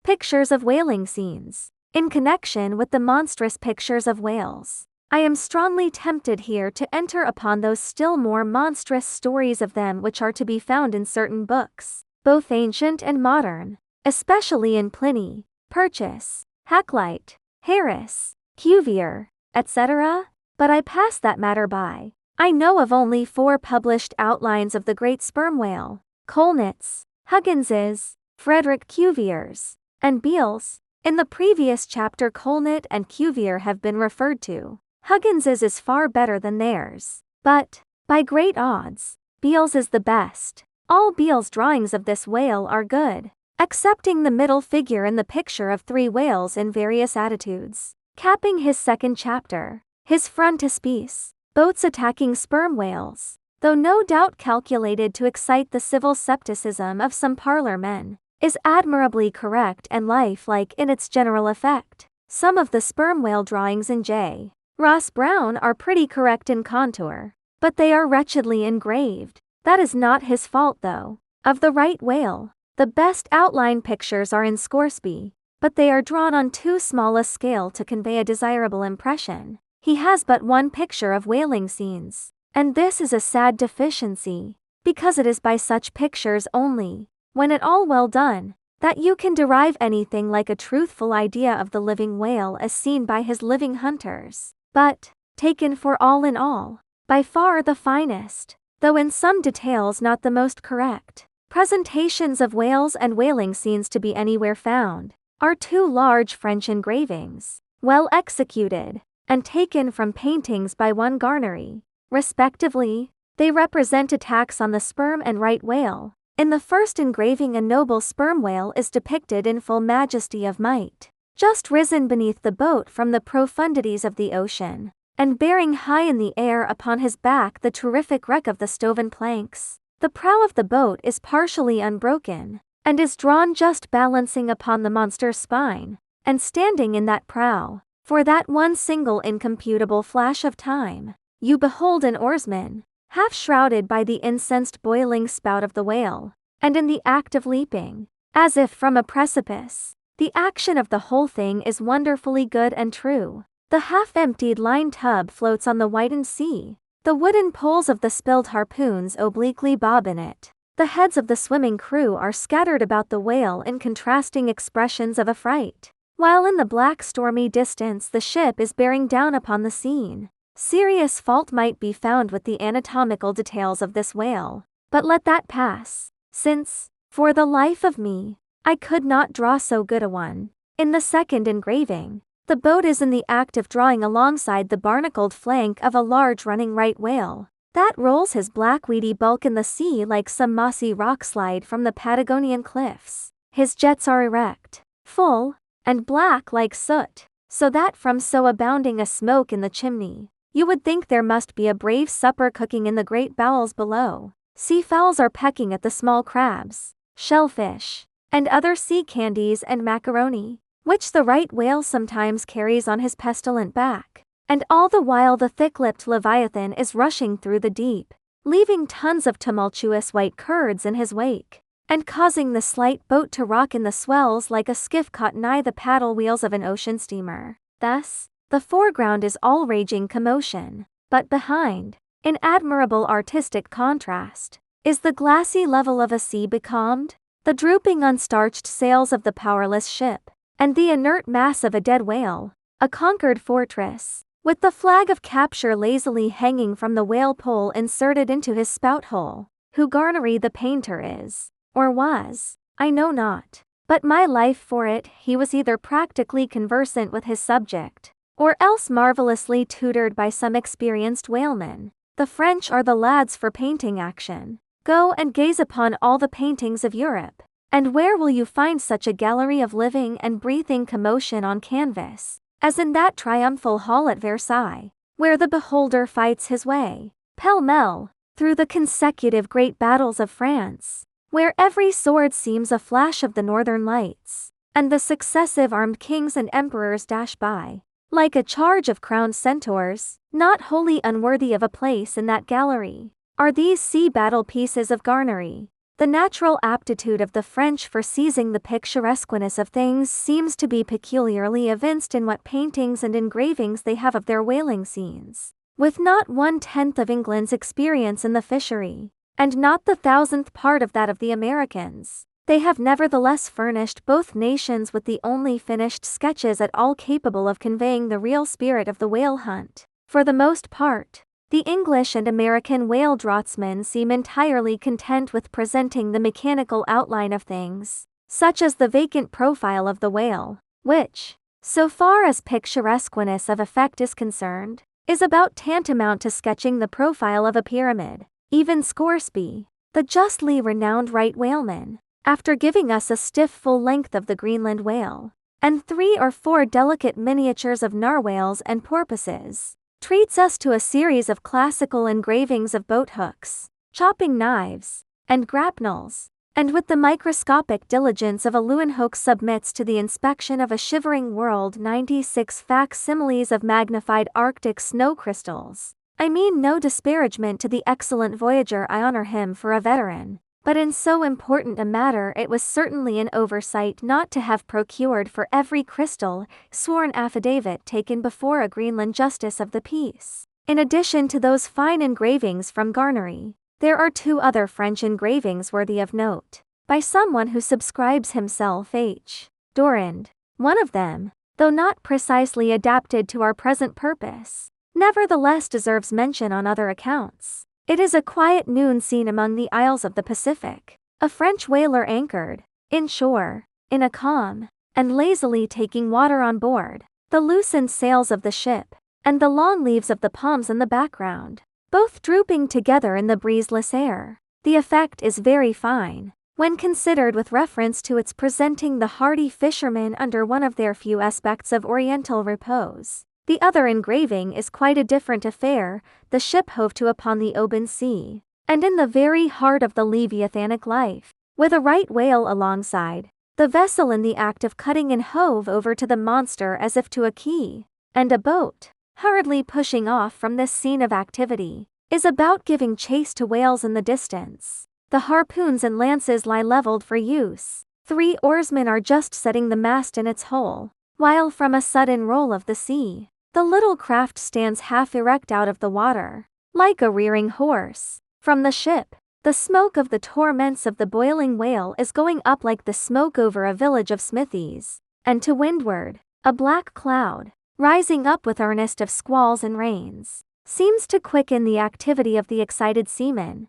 Pictures of whaling scenes. In connection with the monstrous pictures of whales, I am strongly tempted here to enter upon those still more monstrous stories of them which are to be found in certain books, both ancient and modern, especially in Pliny, Purchas, Hakluyt, Harris, Cuvier, etc. But I pass that matter by. I know of only 4 published outlines of the great sperm whale: Kolnitz's, Huggins's, Frederick Cuvier's, and Beale's. In the previous chapter Kolnitz and Cuvier have been referred to. Huggins's is far better than theirs, but, by great odds, Beale's is the best. All Beale's drawings of this whale are good, excepting the middle figure in the picture of 3 whales in various attitudes, capping his second chapter. His frontispiece, boats attacking sperm whales, though no doubt calculated to excite the civil scepticism of some parlor men, is admirably correct and lifelike in its general effect. Some of the sperm whale drawings in J. Ross Brown are pretty correct in contour, but they are wretchedly engraved. That is not his fault though. Of the right whale, the best outline pictures are in Scoresby, but they are drawn on too small a scale to convey a desirable impression. He has but one picture of whaling scenes, and this is a sad deficiency, because it is by such pictures only, when at all well done, that you can derive anything like a truthful idea of the living whale as seen by his living hunters. But, taken for all in all, by far the finest, though in some details not the most correct, presentations of whales and whaling scenes to be anywhere found, are 2 large French engravings, well executed, and taken from paintings by one Garnery, respectively. They represent attacks on the sperm and right whale. In the first engraving a noble sperm whale is depicted in full majesty of might, just risen beneath the boat from the profundities of the ocean, and bearing high in the air upon his back the terrific wreck of the stoven planks. The prow of the boat is partially unbroken, and is drawn just balancing upon the monster's spine, and standing in that prow, for that one single incomputable flash of time, you behold an oarsman, half shrouded by the incensed boiling spout of the whale, and in the act of leaping, as if from a precipice. The action of the whole thing is wonderfully good and true. The half-emptied line tub floats on the whitened sea. The wooden poles of the spilled harpoons obliquely bob in it. The heads of the swimming crew are scattered about the whale in contrasting expressions of affright, while in the black stormy distance the ship is bearing down upon the scene. Serious fault might be found with the anatomical details of this whale, but let that pass, since, for the life of me, I could not draw so good a one. In the second engraving, the boat is in the act of drawing alongside the barnacled flank of a large running right whale, that rolls his black weedy bulk in the sea like some mossy rock slide from the Patagonian cliffs. His jets are erect, full, and black like soot, so that from so abounding a smoke in the chimney, you would think there must be a brave supper cooking in the great bowels below. Sea fowls are pecking at the small crabs, shellfish, and other sea candies and macaroni, which the right whale sometimes carries on his pestilent back, and all the while the thick-lipped leviathan is rushing through the deep, leaving tons of tumultuous white curds in his wake, and causing the slight boat to rock in the swells like a skiff caught nigh the paddle wheels of an ocean steamer. Thus, the foreground is all raging commotion, but behind, in admirable artistic contrast, is the glassy level of a sea becalmed, the drooping unstarched sails of the powerless ship, and the inert mass of a dead whale, a conquered fortress, with the flag of capture lazily hanging from the whale pole inserted into his spout hole. Who Garnery the painter is, or was, I know not, but my life for it, he was either practically conversant with his subject, or else marvelously tutored by some experienced whaleman. The French are the lads for painting action. Go and gaze upon all the paintings of Europe, and where will you find such a gallery of living and breathing commotion on canvas, as in that triumphal hall at Versailles, where the beholder fights his way, pell-mell, through the consecutive great battles of France, where every sword seems a flash of the northern lights, and the successive armed kings and emperors dash by, like a charge of crowned centaurs, not wholly unworthy of a place in that gallery, are these sea battle pieces of Garnery. The natural aptitude of the French for seizing the picturesqueness of things seems to be peculiarly evinced in what paintings and engravings they have of their whaling scenes. With not 1/10 of England's experience in the fishery, and not the 1,000th part of that of the Americans, they have nevertheless furnished both nations with the only finished sketches at all capable of conveying the real spirit of the whale hunt. For the most part, the English and American whale draughtsmen seem entirely content with presenting the mechanical outline of things, such as the vacant profile of the whale, which, so far as picturesqueness of effect is concerned, is about tantamount to sketching the profile of a pyramid. Even Scoresby, the justly renowned right whaleman, after giving us a stiff full length of the Greenland whale, and 3 or 4 delicate miniatures of narwhales and porpoises, treats us to a series of classical engravings of boat hooks, chopping knives, and grapnels, and with the microscopic diligence of a Leeuwenhoek submits to the inspection of a shivering world 96 facsimiles of magnified Arctic snow crystals. I mean no disparagement to the excellent voyager, I honor him for a veteran, but in so important a matter it was certainly an oversight not to have procured for every crystal sworn affidavit taken before a Greenland justice of the peace. In addition to those fine engravings from Garnery, there are 2 other French engravings worthy of note, by someone who subscribes himself H. Dorand. One of them, though not precisely adapted to our present purpose, nevertheless deserves mention on other accounts. It is a quiet noon scene among the isles of the Pacific. A French whaler anchored, inshore, in a calm, and lazily taking water on board, the loosened sails of the ship, and the long leaves of the palms in the background, both drooping together in the breezeless air. The effect is very fine, when considered with reference to its presenting the hardy fishermen under one of their few aspects of oriental repose. The other engraving is quite a different affair, the ship hove to upon the open sea, and in the very heart of the Leviathanic life, with a right whale alongside, the vessel in the act of cutting in hove over to the monster as if to a quay, and a boat, hurriedly pushing off from this scene of activity, is about giving chase to whales in the distance. The harpoons and lances lie leveled for use. 3 oarsmen are just setting the mast in its hole, while from a sudden roll of the sea, the little craft stands half erect out of the water, like a rearing horse. From the ship, the smoke of the torments of the boiling whale is going up like the smoke over a village of smithies, and to windward, a black cloud, rising up with earnest of squalls and rains, seems to quicken the activity of the excited seamen.